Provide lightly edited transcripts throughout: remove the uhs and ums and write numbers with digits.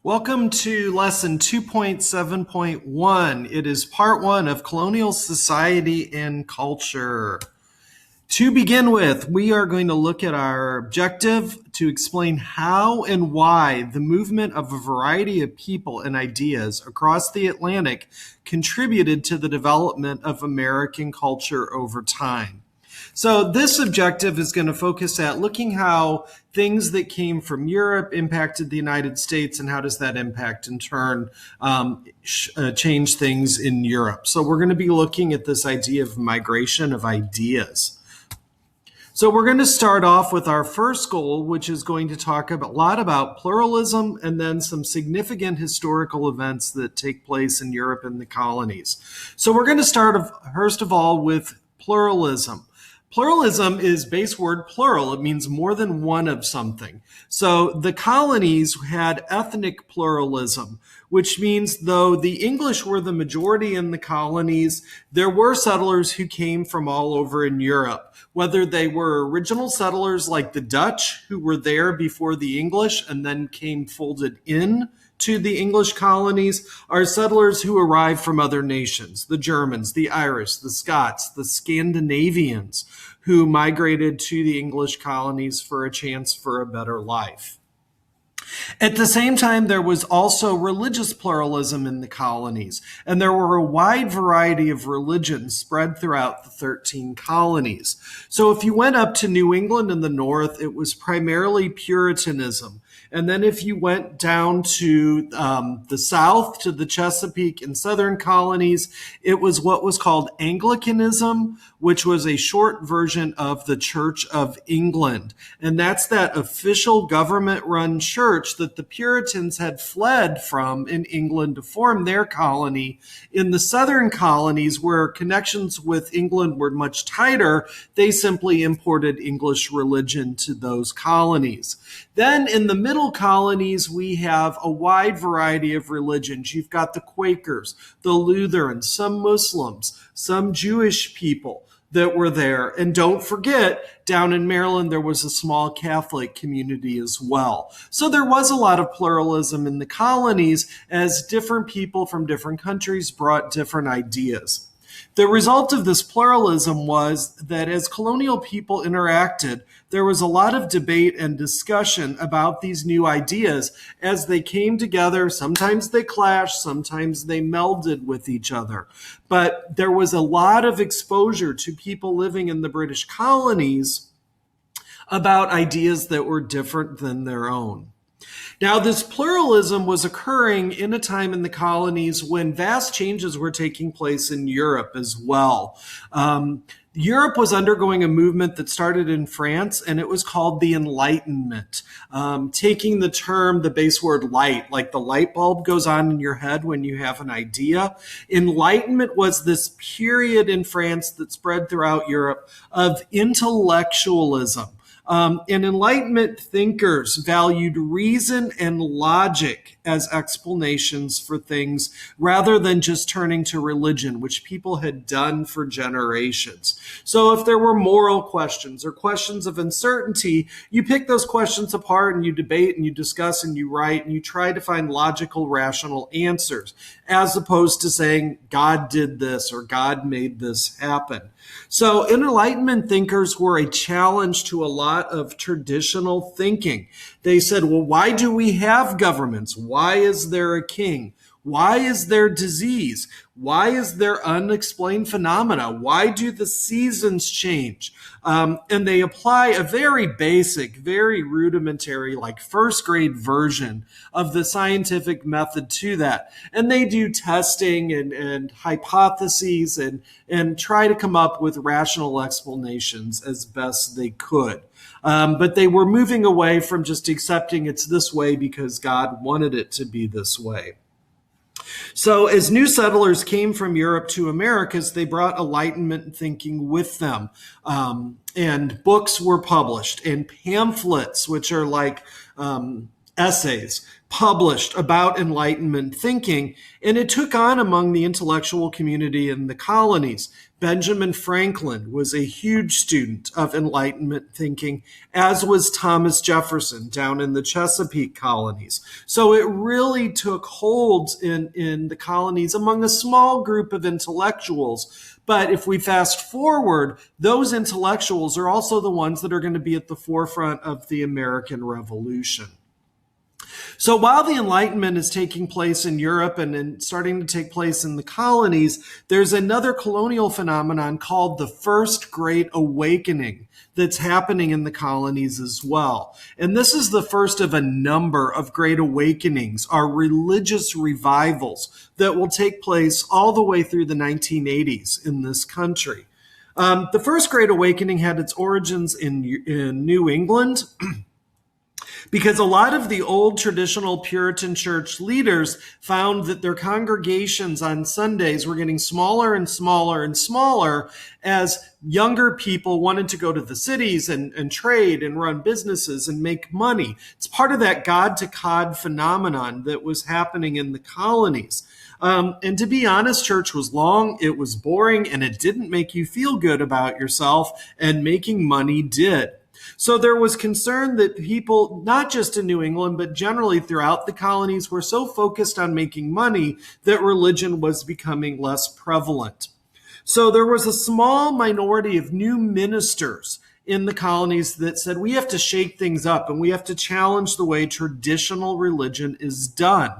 Welcome to lesson 2.7.1. It is part one of Colonial Society and Culture. To begin with, we are going to look at our objective to explain how and why the movement of a variety of people and ideas across the Atlantic contributed to the development of American culture over time. So this objective is going to focus at looking how things that came from Europe impacted the United States and how does that impact in turn change things in Europe. So we're going to be looking at this idea of migration of ideas. So we're going to start off with our first goal, which is going to talk a lot about pluralism and then some significant historical events that take place in Europe and the colonies. So we're going to start first of all with pluralism. Pluralism is base word plural. It means more than one of something. So the colonies had ethnic pluralism, which means though the English were the majority in the colonies, there were settlers who came from all over in Europe, whether they were original settlers like the Dutch who were there before the English and then came folded in to the English colonies, are settlers who arrived from other nations, the Germans, the Irish, the Scots, the Scandinavians, who migrated to the English colonies for a chance for a better life. At the same time, there was also religious pluralism in the colonies, and there were a wide variety of religions spread throughout the 13 colonies. So if you went up to New England in the north, it was primarily Puritanism. And then if you went down to the south, to the Chesapeake and southern colonies, it was what was called Anglicanism, which was a short version of the Church of England. And that's that official government-run church that the Puritans had fled from in England to form their colony. In the southern colonies, where connections with England were much tighter, they simply imported English religion to those colonies. Then in the middle colonies, we have a wide variety of religions. You've got the Quakers, the Lutherans, some Muslims, some Jewish people that were there. And don't forget, down in Maryland, there was a small Catholic community as well. So there was a lot of pluralism in the colonies as different people from different countries brought different ideas. The result of this pluralism was that as colonial people interacted, there was a lot of debate and discussion about these new ideas as they came together. Sometimes they clashed, sometimes they melded with each other. But there was a lot of exposure to people living in the British colonies about ideas that were different than their own. Now, this pluralism was occurring in a time in the colonies when vast changes were taking place in Europe as well. Europe was undergoing a movement that started in France, and it was called the Enlightenment, taking the term, the base word light, like the light bulb goes on in your head when you have an idea. Enlightenment was this period in France that spread throughout Europe of intellectualism. And Enlightenment thinkers valued reason and logic as explanations for things rather than just turning to religion, which people had done for generations. So if there were moral questions or questions of uncertainty, you pick those questions apart and you debate and you discuss and you write and you try to find logical, rational answers, as opposed to saying God did this or God made this happen. So Enlightenment thinkers were a challenge to a lot of traditional thinking. They said, well, why do we have governments? Why is there a king? Why is there disease? Why is there unexplained phenomena? Why do the seasons change? And they apply a very basic, very rudimentary, like first grade version of the scientific method to that. And they do testing and hypotheses and try to come up with rational explanations as best they could. But they were moving away from just accepting it's this way because God wanted it to be this way. So as new settlers came from Europe to Americas, they brought Enlightenment thinking with them. And books were published and pamphlets, which are like essays published about Enlightenment thinking, and it took on among the intellectual community in the colonies. Benjamin Franklin was a huge student of Enlightenment thinking, as was Thomas Jefferson down in the Chesapeake colonies. So it really took hold in the colonies among a small group of intellectuals. But if we fast forward, those intellectuals are also the ones that are going to be at the forefront of the American Revolution. So while the Enlightenment is taking place in Europe and starting to take place in the colonies, there's another colonial phenomenon called the First Great Awakening that's happening in the colonies as well. And this is the first of a number of great awakenings, our religious revivals that will take place all the way through the 1980s in this country. The First Great Awakening had its origins in New England, because a lot of the old traditional Puritan church leaders found that their congregations on Sundays were getting smaller and smaller and smaller as younger people wanted to go to the cities and trade and run businesses and make money. It's part of that God to cod phenomenon that was happening in the colonies. And to be honest, church was long, it was boring, and it didn't make you feel good about yourself, and making money did. So there was concern that people, not just in New England, but generally throughout the colonies, were so focused on making money that religion was becoming less prevalent. So there was a small minority of new ministers in the colonies that said, we have to shake things up and we have to challenge the way traditional religion is done.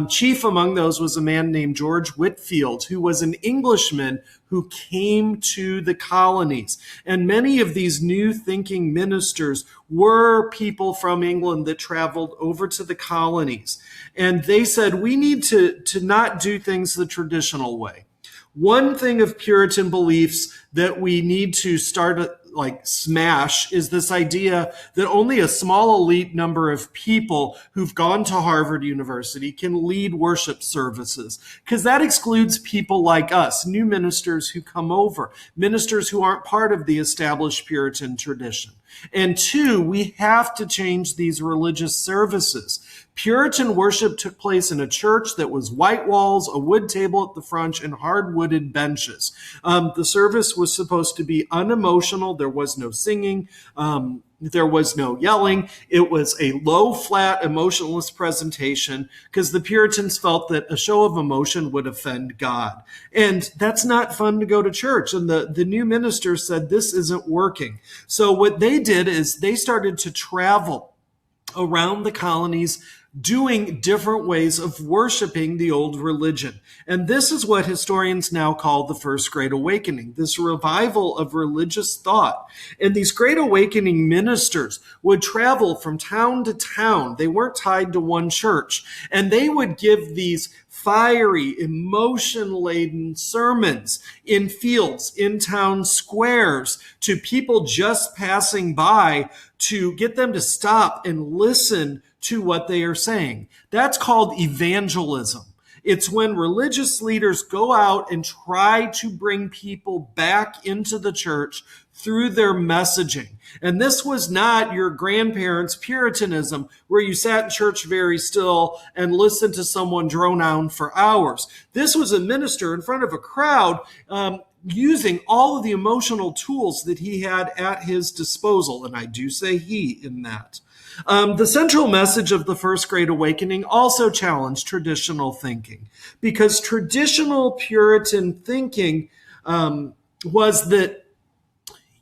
Chief among those was a man named George Whitefield, who was an Englishman who came to the colonies. And many of these new thinking ministers were people from England that traveled over to the colonies. And they said, we need to not do things the traditional way. One thing of Puritan beliefs that we need to start smash is this idea that only a small elite number of people who've gone to Harvard University can lead worship services, because that excludes people like us, new ministers who come over, ministers who aren't part of the established Puritan tradition. And two, we have to change these religious services. Puritan worship took place in a church that was white walls, a wood table at the front, and hard-wooded benches. The service was supposed to be unemotional. There was no singing. There was no yelling. It was a low, flat, emotionless presentation because the Puritans felt that a show of emotion would offend God. And that's not fun to go to church. And the new minister said, this isn't working. So what they did is they started to travel around the colonies, doing different ways of worshiping the old religion. And this is what historians now call the First Great Awakening, this revival of religious thought. And these Great Awakening ministers would travel from town to town. They weren't tied to one church. And they would give these fiery, emotion-laden sermons in fields, in town squares, to people just passing by to get them to stop and listen to what they are saying. That's called evangelism. It's when religious leaders go out and try to bring people back into the church through their messaging. And this was not your grandparents' Puritanism, where you sat in church very still and listened to someone drone on for hours. This was a minister in front of a crowd, using all of the emotional tools that he had at his disposal. And I do say he in that. The central message of the First Great Awakening also challenged traditional thinking, because traditional Puritan thinking was that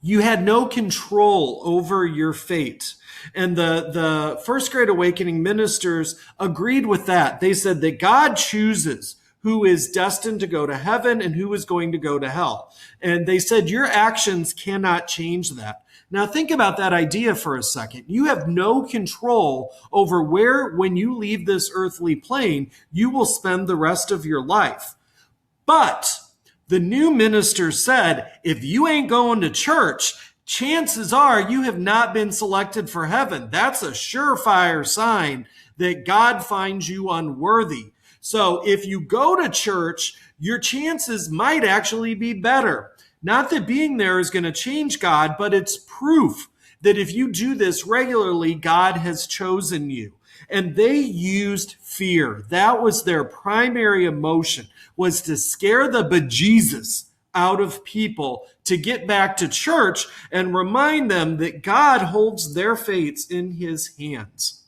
you had no control over your fate. And the First Great Awakening ministers agreed with that. They said that God chooses who is destined to go to heaven and who is going to go to hell. And they said your actions cannot change that. Now think about that idea for a second. You have no control over where, when you leave this earthly plane, you will spend the rest of your life. But the new minister said, if you ain't going to church, chances are you have not been selected for heaven. That's a surefire sign that God finds you unworthy. So if you go to church, your chances might actually be better. Not that being there is going to change God, but it's proof that if you do this regularly, God has chosen you. And they used fear. That was their primary emotion, was to scare the bejesus out of people to get back to church and remind them that God holds their fates in his hands.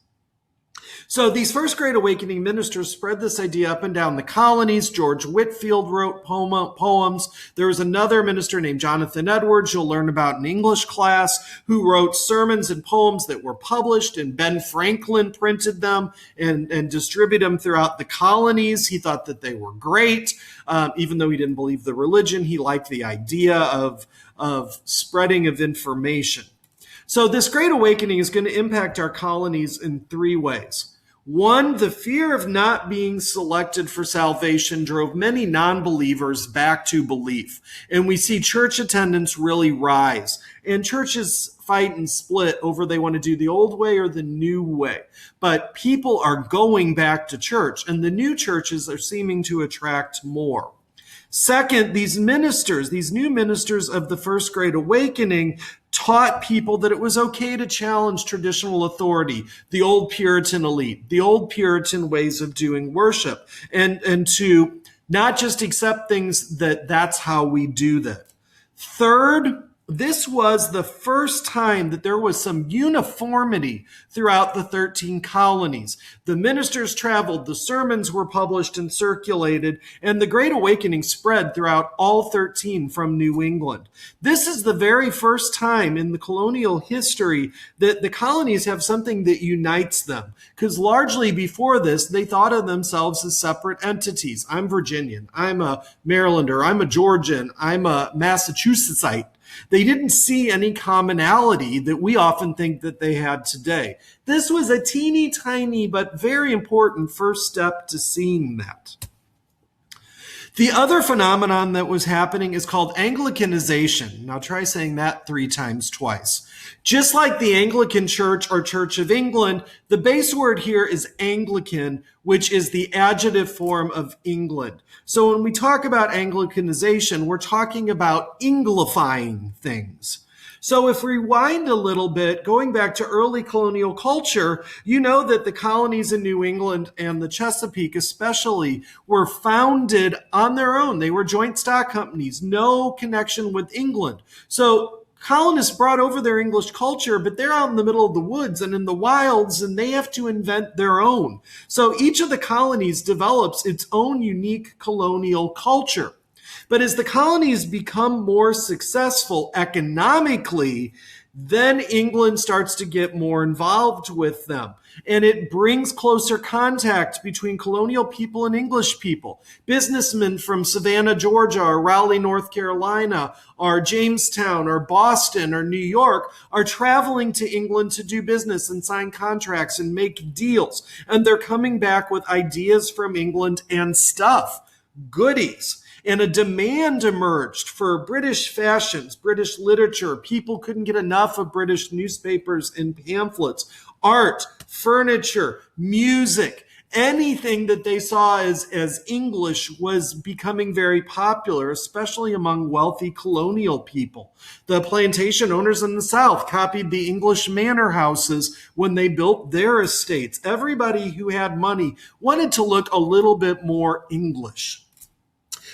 So these first Great Awakening ministers spread this idea up and down the colonies. George Whitefield wrote poems. There was another minister named Jonathan Edwards, you'll learn about in English class, who wrote sermons and poems that were published, and Ben Franklin printed them and distributed them throughout the colonies. He thought that they were great. Even though he didn't believe the religion, he liked the idea of spreading of information. So this Great Awakening is going to impact our colonies in three ways. One, the fear of not being selected for salvation drove many non-believers back to belief. And we see church attendance really rise. And churches fight and split over they want to do the old way or the new way. But people are going back to church, and the new churches are seeming to attract more. Second, these new ministers of the First Great Awakening taught people that it was okay to challenge traditional authority, the old Puritan elite, the old Puritan ways of doing worship, and to not just accept things that's how we do that. Third, this was the first time that there was some uniformity throughout the 13 colonies. The ministers traveled, the sermons were published and circulated, and the Great Awakening spread throughout all 13 from New England. This is the very first time in the colonial history that the colonies have something that unites them, because largely before this, they thought of themselves as separate entities. I'm Virginian, I'm a Marylander, I'm a Georgian, I'm a Massachusettsite. They didn't see any commonality that we often think that they had today. This was a teeny tiny but very important first step to seeing that. The other phenomenon that was happening is called Anglicanization. Now try saying that 3 times twice. Just like the Anglican Church or Church of England, the base word here is Anglican, which is the adjective form of England. So when we talk about Anglicanization, we're talking about Englifying things. So if we rewind a little bit, going back to early colonial culture, you know that the colonies in New England and the Chesapeake especially were founded on their own. They were joint stock companies, no connection with England. So colonists brought over their English culture, but they're out in the middle of the woods and in the wilds, and they have to invent their own. So each of the colonies develops its own unique colonial culture. But as the colonies become more successful economically, then England starts to get more involved with them. And it brings closer contact between colonial people and English people. Businessmen from Savannah, Georgia, or Raleigh, North Carolina, or Jamestown, or Boston, or New York are traveling to England to do business and sign contracts and make deals. And they're coming back with ideas from England and stuff, goodies. And a demand emerged for British fashions, British literature. People couldn't get enough of British newspapers and pamphlets, art, furniture, music. Anything that they saw as English was becoming very popular, especially among wealthy colonial people. The plantation owners in the South copied the English manor houses when they built their estates. Everybody who had money wanted to look a little bit more English.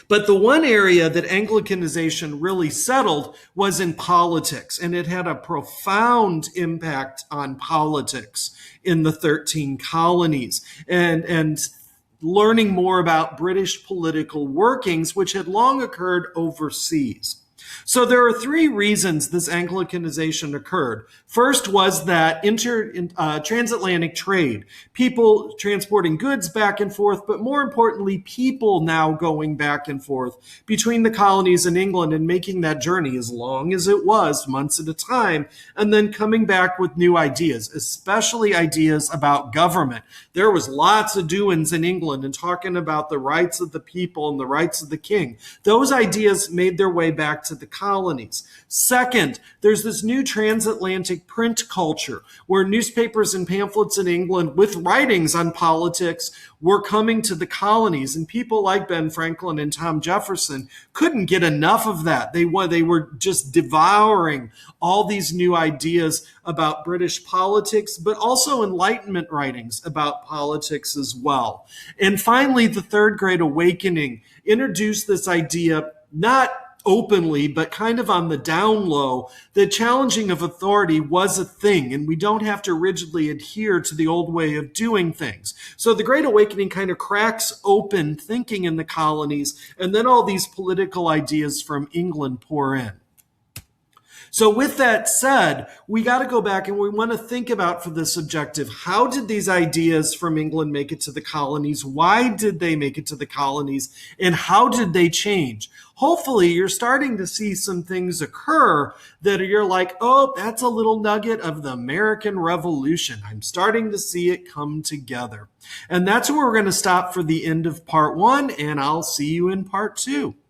But the one area that Anglicanization really settled was in politics, and it had a profound impact on politics in the 13 colonies, and learning more about British political workings, which had long occurred overseas. So there are 3 reasons this Anglicanization occurred. First was that transatlantic trade, people transporting goods back and forth, but more importantly, people now going back and forth between the colonies and England and making that journey as long as it was, months at a time, and then coming back with new ideas, especially ideas about government. There was lots of doings in England and talking about the rights of the people and the rights of the king. Those ideas made their way back to to the colonies. Second, there's this new transatlantic print culture where newspapers and pamphlets in England with writings on politics were coming to the colonies, and people like Ben Franklin and Tom Jefferson couldn't get enough of that. They were just devouring all these new ideas about British politics, but also Enlightenment writings about politics as well. And finally, the Third Great Awakening introduced this idea, not openly, but kind of on the down low, that challenging of authority was a thing, and we don't have to rigidly adhere to the old way of doing things. So the Great Awakening kind of cracks open thinking in the colonies, and then all these political ideas from England pour in. So with that said, we got to go back and we want to think about for this objective, how did these ideas from England make it to the colonies? Why did they make it to the colonies? And how did they change? Hopefully you're starting to see some things occur that you're like, oh, that's a little nugget of the American Revolution. I'm starting to see it come together. And that's where we're going to stop for the end of part 1, and I'll see you in part 2.